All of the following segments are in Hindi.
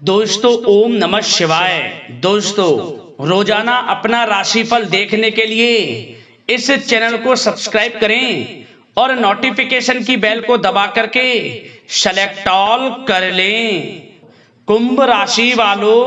दोस्तों ओम नमः शिवाय। दोस्तों रोजाना अपना राशिफल देखने के लिए इस चैनल को सब्सक्राइब करें और नोटिफिकेशन की बेल को दबा करके सेलेक्ट ऑल कर लें। कुंभ राशि वालों,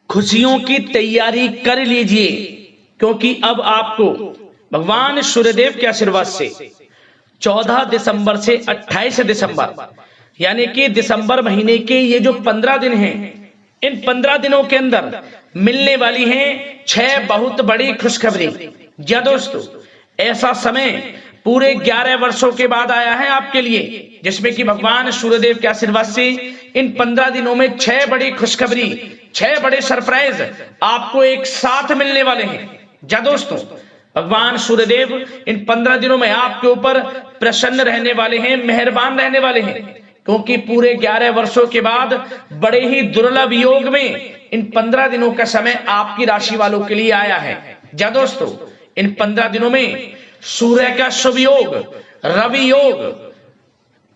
खुशियों की तैयारी कर लीजिए, क्योंकि अब आपको भगवान सूर्यदेव के आशीर्वाद से 14 दिसंबर से 28 दिसंबर यानी कि दिसंबर महीने के ये जो 15 दिन हैं, इन 15 दिनों के अंदर मिलने वाली हैं 6 बहुत बड़ी खुशखबरी। जी दोस्तों, ऐसा समय पूरे 11 वर्षों के बाद आया है आपके लिए, जिसमें कि भगवान सूर्यदेव के आशीर्वाद से इन 15 दिनों में 6 बड़ी खुशखबरी, 6 बड़े सरप्राइज आपको एक साथ मिलने वाले हैं। जी दोस्तों, भगवान सूर्यदेव इन 15 दिनों में आपके ऊपर प्रसन्न रहने वाले हैं, मेहरबान रहने वाले हैं, क्योंकि पूरे 11 वर्षों के बाद बड़े ही दुर्लभ योग में इन 15 दिनों का समय आपकी राशि वालों के लिए आया है। जा दोस्तों, इन 15 दिनों में सूर्य का शुभ योग, रवि योग,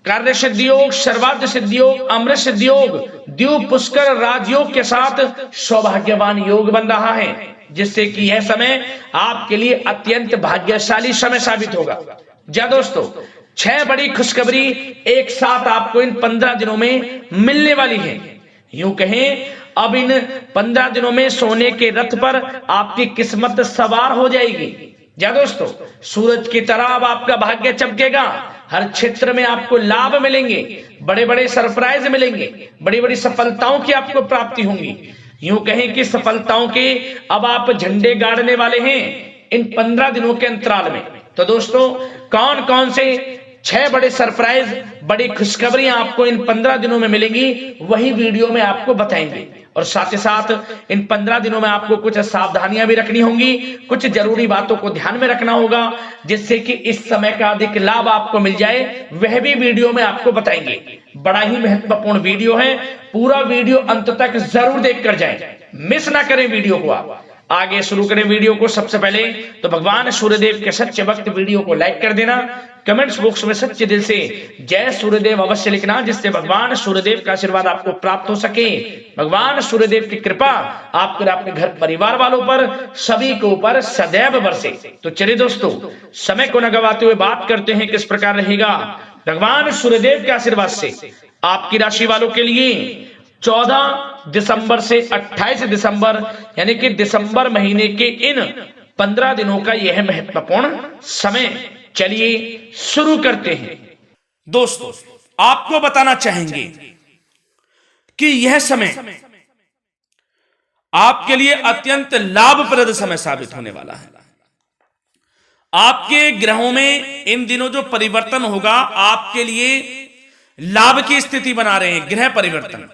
कार्य सिद्धि योग, सर्वार्थ सिद्धि योग, अमृत सिद्धि योग, द्वीप पुष्कर राजयोग के साथ सौभाग्यवान योग बन रहा है, जिससे कि यह समय आपके लिए अत्यंत भाग्यशाली समय साबित होगा। जा दोस्तों, 6 बड़ी खुशखबरी एक साथ आपको इन 15 दिनों में मिलने वाली है। यूं कहें, अब इन 15 दिनों में सोने के रथ पर आपकी किस्मत सवार हो जाएगी। जा दोस्तों, सूरज की तरह अब आपका भाग्य चमकेगा, हर क्षेत्र में आपको लाभ मिलेंगे, बड़े बड़े सरप्राइज मिलेंगे, बड़ी बड़ी सफलताओं की आपको प्राप्ति होंगी। यूं कहें कि सफलताओं के अब आप झंडे गाड़ने वाले हैं इन 15 दिनों के अंतराल में। तो दोस्तों, कौन कौन से 6 बड़े सरप्राइज, बड़ी खुशखबरियां आपको इन 15 दिनों में मिलेंगी, वही वीडियो में आपको बताएंगे। और साथ ही साथ इन 15 दिनों में आपको कुछ सावधानियां भी रखनी होंगी, कुछ जरूरी बातों को ध्यान में रखना होगा, जिससे कि इस समय का अधिक लाभ आपको मिल जाए, वह भी वीडियो में आपको बताएंगे। बड़ा ही महत्वपूर्ण वीडियो है, पूरा वीडियो अंत तक जरूर देख कर जाए, मिस ना करें वीडियो को। आप आगे शुरू करें वीडियो को। सबसे पहले तो भगवान सूर्यदेव के सच्चे भक्त वीडियो को लाइक कर देना, कमेंट्स बॉक्स में सच्चे दिल से जय सूर्यदेव अवश्य लिखना, जिससे भगवान सूर्यदेव का आशीर्वाद आपको प्राप्त हो सके, भगवान सूर्यदेव की कृपा आपके और आपके घर परिवार वालों पर, सभी के ऊपर सदैव बरसे। तो चलिए दोस्तों, समय को न गवाते हुए बात करते हैं किस प्रकार रहेगा भगवान सूर्यदेव के आशीर्वाद से आपकी राशि वालों के लिए 14 दिसंबर से 28 दिसंबर यानी कि दिसंबर महीने के इन 15 दिनों का यह महत्वपूर्ण समय। चलिए शुरू करते हैं। दोस्तों, आपको बताना चाहेंगे कि यह समय आपके लिए अत्यंत लाभप्रद समय साबित होने वाला है। आपके ग्रहों में इन दिनों जो परिवर्तन होगा, आपके लिए लाभ की स्थिति बना रहे हैं। ग्रह परिवर्तन,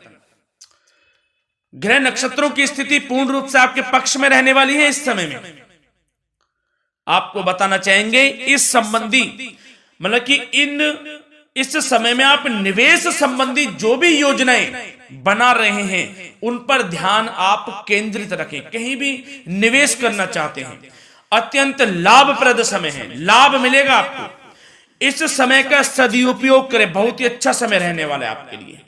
ग्रह नक्षत्रों की स्थिति पूर्ण रूप से आपके पक्ष में रहने वाली है। इस समय में आपको बताना चाहेंगे इस संबंधी, मतलब कि इस समय में आप निवेश संबंधी जो भी योजनाएं बना रहे हैं, उन पर ध्यान आप केंद्रित रखें। कहीं भी निवेश करना चाहते हैं, अत्यंत लाभप्रद समय है, लाभ मिलेगा आपको। इस समय का सदुपयोग करें, बहुत ही अच्छा समय रहने वाला है आपके लिए।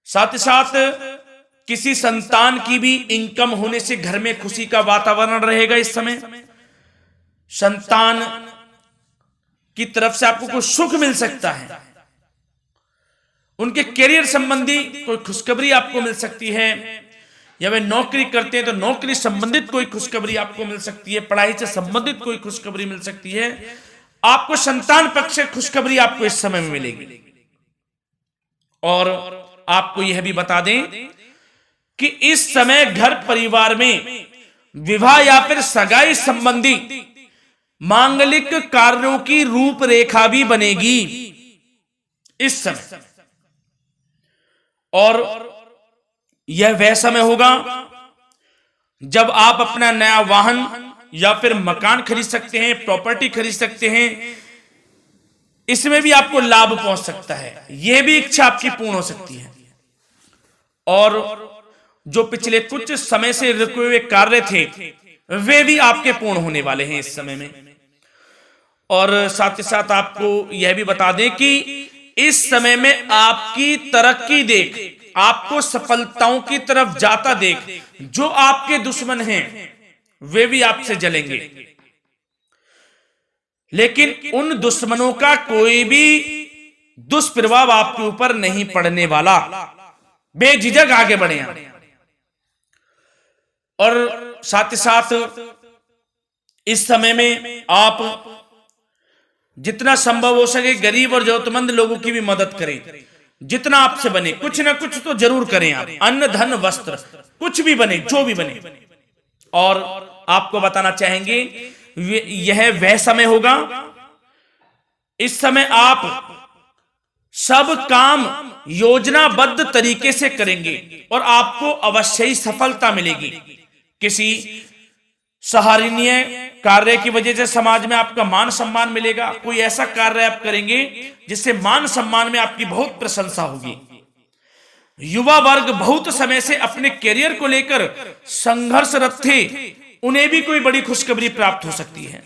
साथ ही साथ किसी संतान की भी इनकम होने से घर में खुशी का वातावरण रहेगा। इस समय संतान की तरफ से आपको कोई सुख मिल सकता है, उनके करियर संबंधी कोई खुशखबरी आपको मिल सकती है, या वे नौकरी करते हैं तो नौकरी संबंधित कोई खुशखबरी आपको मिल सकती है, पढ़ाई से संबंधित कोई खुशखबरी मिल सकती है। आपको संतान पक्ष से खुशखबरी आपको इस समय में मिलेगी। और आपको यह भी बता दें कि इस समय घर परिवार में विवाह या फिर सगाई संबंधी मांगलिक कार्यों की रूपरेखा भी बनेगी इस समय। और यह वह समय होगा जब आप अपना नया वाहन या फिर मकान खरीद सकते हैं, प्रॉपर्टी खरीद सकते हैं। इसमें भी आपको लाभ पहुंच सकता है, यह भी इच्छा आपकी पूर्ण हो सकती है। और जो पिछले कुछ समय से रुके हुए कार्य थे, वे भी आपके पूर्ण होने वाले हैं इस समय में। और साथ ही साथ आपको यह भी बता दें कि इस समय में आपकी तरक्की देख आपको सफलताओं की तरफ जाता देख जो आपके दुश्मन हैं वे भी आपसे जलेंगे, लेकिन उन दुश्मनों का कोई भी दुष्प्रभाव आपके ऊपर नहीं पड़ने वाला। बेझिझक आगे बढ़े आप। और साथ ही साथ इस समय में आप जितना संभव हो सके गरीब और जरूरतमंद लोगों की भी मदद करें। जितना आपसे बने कुछ ना कुछ तो जरूर करें आप, अन्न धन वस्त्र कुछ भी बने, जो भी बने। और आपको बताना चाहेंगे यह वह समय होगा, इस समय आप सब काम योजनाबद्ध तरीके से करेंगे और आपको अवश्य ही सफलता मिलेगी। किसी सराहनीय कार्य की वजह से समाज में आपका मान सम्मान मिलेगा। कोई ऐसा कार्य आप करेंगे जिससे मान सम्मान में आपकी बहुत प्रशंसा होगी। युवा वर्ग बहुत समय से अपने करियर को लेकर संघर्षरत थे, उन्हें भी कोई बड़ी खुशखबरी प्राप्त हो सकती है,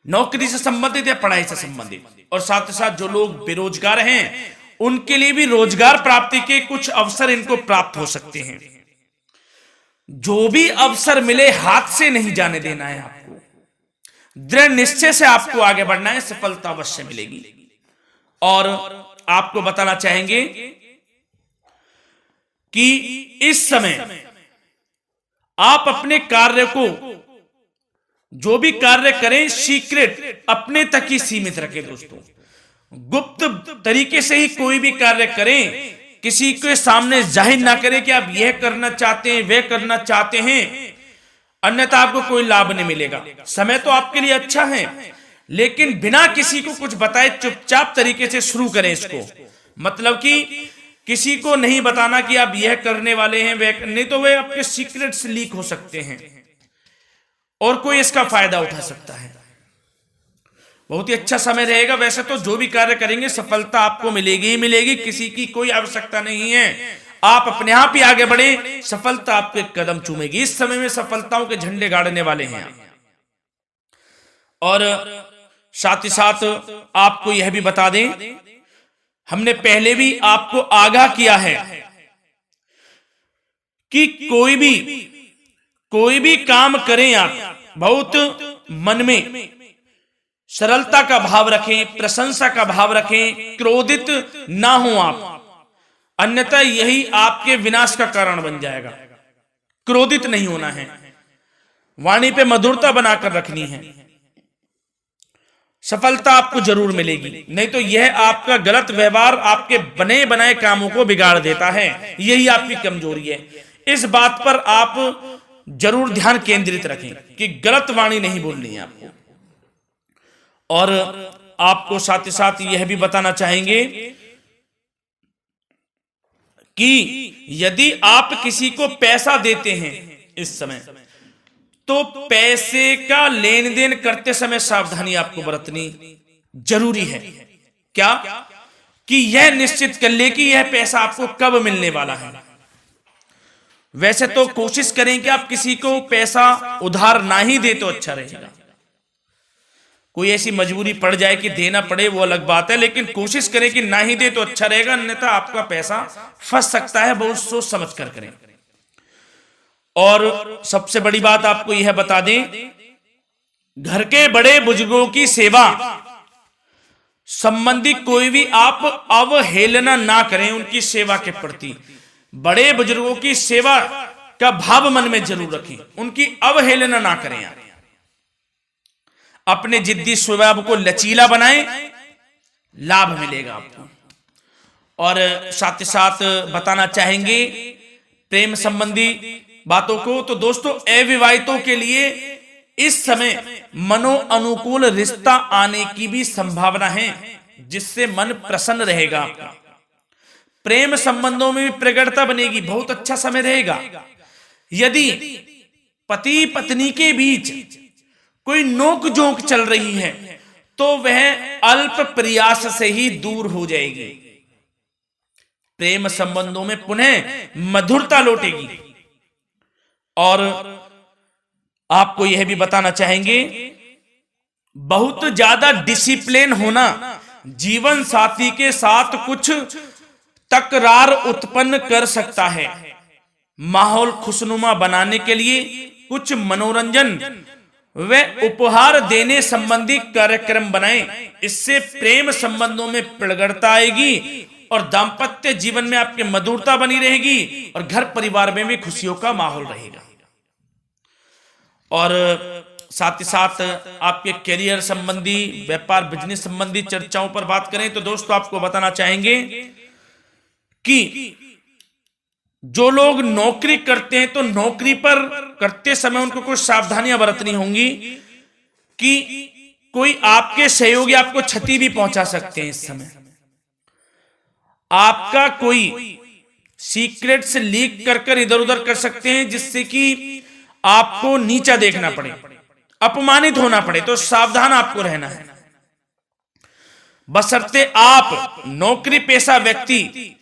नौकरी से संबंधित या पढ़ाई से संबंधित। और साथ ही साथ जो लोग बेरोजगार हैं उनके लिए भी रोजगार प्राप्ति के कुछ अवसर इनको प्राप्त हो सकते हैं। जो भी अवसर मिले हाथ से नहीं जाने देना है आपको, दृढ़ निश्चय से आपको आगे बढ़ना है, सफलता अवश्य मिलेगी। और आपको बताना चाहेंगे कि इस समय आप अपने कार्य को, जो भी कार्य करें, सीक्रेट अपने तक ही सीमित रखें दोस्तों। गुप्त तरीके से ही कोई भी कार्य करें, किसी के सामने जाहिर ना करें कि आप यह करना चाहते हैं, वह करना चाहते हैं, अन्यथा आपको कोई लाभ नहीं मिलेगा। समय तो आपके लिए अच्छा है, लेकिन बिना किसी को कुछ बताए चुपचाप तरीके से शुरू करें इसको। मतलब कि किसी को नहीं बताना कि आप यह करने वाले हैं, वह नहीं, तो वे आपके सीक्रेट्स लीक हो सकते हैं और कोई इसका फायदा उठा सकता है। बहुत ही अच्छा समय रहेगा। वैसे तो जो भी कार्य करेंगे सफलता आपको मिलेगी ही मिलेगी, किसी की कोई आवश्यकता नहीं है। आप अपने आप ही आगे बढ़े, सफलता आपके कदम चूमेगी। इस समय में सफलताओं के झंडे गाड़ने वाले हैं। और साथ ही साथ आपको यह भी बता दें, हमने पहले भी आपको आगाह किया है कि कोई भी काम करें आप बहुत मन में सरलता का भाव रखें, प्रशंसा का भाव रखें, क्रोधित ना हो आप, अन्यथा यही आपके विनाश का कारण बन जाएगा। क्रोधित नहीं होना है, वाणी पे मधुरता बनाकर रखनी है, सफलता आपको जरूर मिलेगी। नहीं तो यह आपका गलत व्यवहार आपके बने बनाए कामों को बिगाड़ देता है, यही आपकी कमजोरी है। इस बात पर आप जरूर ध्यान केंद्रित रखें कि गलत वाणी नहीं बोलनी है आपको। और आपको साथ ही साथ यह भी बताना चाहेंगे कि यदि आप किसी को पैसा देते हैं इस समय, तो पैसे का लेन देन करते समय सावधानी आपको बरतनी जरूरी है। क्या कि यह निश्चित कर ले कि यह पैसा आपको कब मिलने वाला है। वैसे तो कोशिश करें कि आप किसी को पैसा उधार ना ही दे तो अच्छा रहेगा। कोई ऐसी मजबूरी पड़ जाए कि देना पड़े वो अलग बात है, लेकिन कोशिश करें कि ना ही दे तो अच्छा रहेगा, अन्यथा आपका पैसा फंस सकता है। बहुत सोच समझ कर करें। और सबसे बड़ी बात आपको यह बता दें, घर के बड़े बुजुर्गों की सेवा संबंधी कोई भी आप अवहेलना ना करें उनकी सेवा के प्रति। बड़े बुजुर्गों की सेवा का भाव मन में जरूर रखें, उनकी अवहेलना ना करें आप। अपने जिद्दी स्वभाव को लचीला बनाएं, लाभ मिलेगा आपको। और साथ ही साथ बताना चाहेंगे प्रेम संबंधी बातों को, तो दोस्तों अविवाहितों के लिए इस समय मनो अनुकूल रिश्ता आने की भी संभावना है, जिससे मन प्रसन्न रहेगा आपका। प्रेम संबंधों में भी प्रगाढ़ता बनेगी, बहुत अच्छा समय रहेगा। यदि पति पत्नी के बीच कोई नोक झोंक चल रही है तो वह अल्प प्रयास से ही दूर हो जाएगी। प्रेम संबंधों में पुनः मधुरता लौटेगी। और आपको यह भी बताना चाहेंगे, बहुत ज्यादा डिसिप्लिन होना, जीवन साथी के साथ कुछ तकरार उत्पन्न कर सकता है। माहौल खुशनुमा बनाने के लिए कुछ मनोरंजन व उपहार देने संबंधी कार्यक्रम बनाएं। इससे प्रेम संबंधों में प्रगाढ़ता आएगी और दाम्पत्य जीवन में आपकी मधुरता बनी रहेगी और घर परिवार में भी खुशियों का माहौल रहेगा। और साथ ही साथ आपके करियर संबंधी, व्यापार बिजनेस संबंधी चर्चाओं पर बात करें तो दोस्तों आपको बताना चाहेंगे कि जो लोग नौकरी करते हैं तो नौकरी पर करते समय उनको कुछ सावधानियां बरतनी होंगी कि कोई आपके सहयोगी आपको क्षति भी पहुंचा सकते हैं। इस समय आपका कोई सीक्रेट्स लीक कर इधर उधर कर सकते हैं जिससे कि आपको नीचा देखना पड़े, अपमानित होना पड़े, तो सावधान आपको रहना है। बशर्ते आप नौकरी पेशा व्यक्ति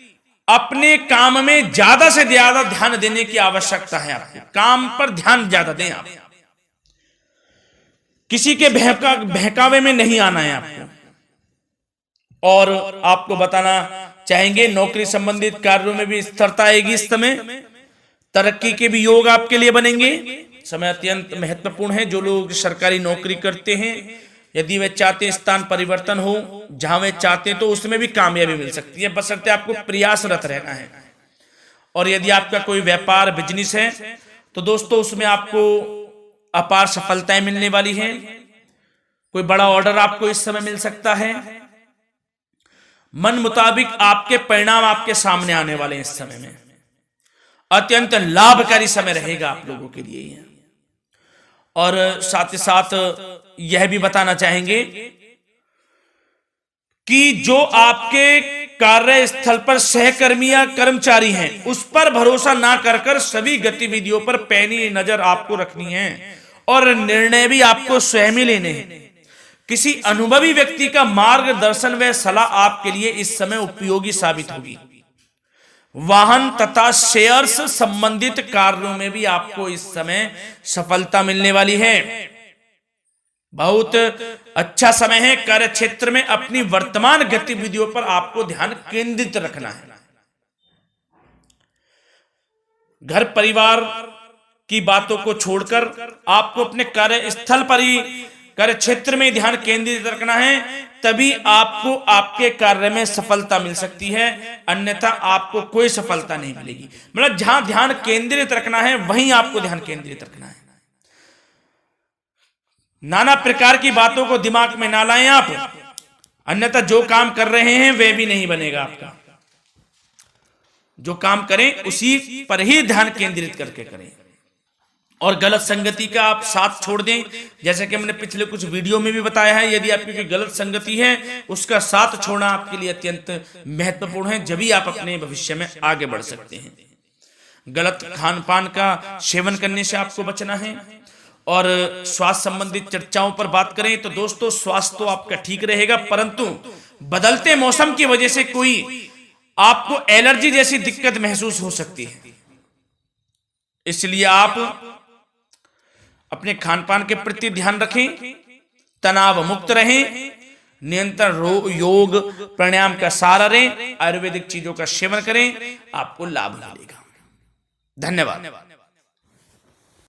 अपने काम में ज्यादा से ज्यादा ध्यान देने की आवश्यकता है। आपको काम पर ध्यान ज्यादा दें। आप किसी के बहकावे में नहीं आना है आपको। और आपको बताना चाहेंगे नौकरी संबंधित कार्यों में भी स्थिरता आएगी। इस समय तरक्की के भी योग आपके लिए बनेंगे। समय अत्यंत महत्वपूर्ण है। जो लोग सरकारी नौकरी करते हैं, यदि वे चाहते हैं स्थान परिवर्तन हो, जहां वे चाहते हैं तो उसमें भी कामयाबी मिल सकती है, बशर्ते आपको प्रयासरत रहना है। और यदि आपका कोई व्यापार बिजनेस है तो दोस्तों उसमें आपको अपार सफलताएं मिलने वाली हैं। कोई बड़ा ऑर्डर आपको इस समय मिल सकता है। मन मुताबिक आपके परिणाम आपके सामने आने वाले हैं। इस समय में अत्यंत लाभकारी समय रहेगा आप लोगों के लिए। और साथ ही साथ यह भी बताना चाहेंगे कि जो आपके कार्यस्थल पर सहकर्मी या कर्मचारी हैं उस पर भरोसा ना कर सभी गतिविधियों पर पैनी नजर आपको रखनी है और निर्णय भी आपको स्वयं ही लेने हैं। किसी अनुभवी व्यक्ति का मार्गदर्शन व सलाह आपके लिए इस समय उपयोगी साबित होगी। वाहन तथा शेयर्स संबंधित कार्यों में भी आपको इस समय सफलता मिलने वाली है। बहुत अच्छा समय है। कार्य क्षेत्र में अपनी वर्तमान गतिविधियों पर आपको ध्यान केंद्रित रखना है। घर परिवार की बातों को छोड़कर आपको अपने कार्यस्थल पर ही, कार्य क्षेत्र में ध्यान केंद्रित रखना है, तभी आपको आपके कार्य में सफलता मिल सकती है, अन्यथा आपको कोई सफलता नहीं मिलेगी। मतलब जहां ध्यान केंद्रित रखना है वहीं आपको ध्यान केंद्रित रखना है। नाना प्रकार की बातों को दिमाग में ना लाएं आप, अन्यथा जो काम कर रहे हैं वह भी नहीं बनेगा आपका। जो काम करें उसी पर ही ध्यान केंद्रित करके करें और गलत संगति का आप साथ छोड़ दें। जैसे कि हमने पिछले कुछ वीडियो में भी बताया है, यदि आपकी कोई गलत संगति है उसका साथ छोड़ना आपके लिए अत्यंत महत्वपूर्ण है, जब भी आप अपने भविष्य में आगे बढ़ सकते हैं। गलत खान पान का सेवन करने से आपको बचना है। और स्वास्थ्य संबंधित चर्चाओं पर बात करें तो दोस्तों स्वास्थ्य तो आपका ठीक रहेगा, परंतु बदलते मौसम की वजह से कोई आपको एलर्जी जैसी दिक्कत महसूस हो सकती है। इसलिए आप अपने खान पान के प्रति ध्यान रखें, तनाव मुक्त रहें, नियंत्रण योग प्राणायाम का सहारा लें, आयुर्वेदिक चीजों का सेवन करें, आपको लाभ मिलेगा। धन्यवाद।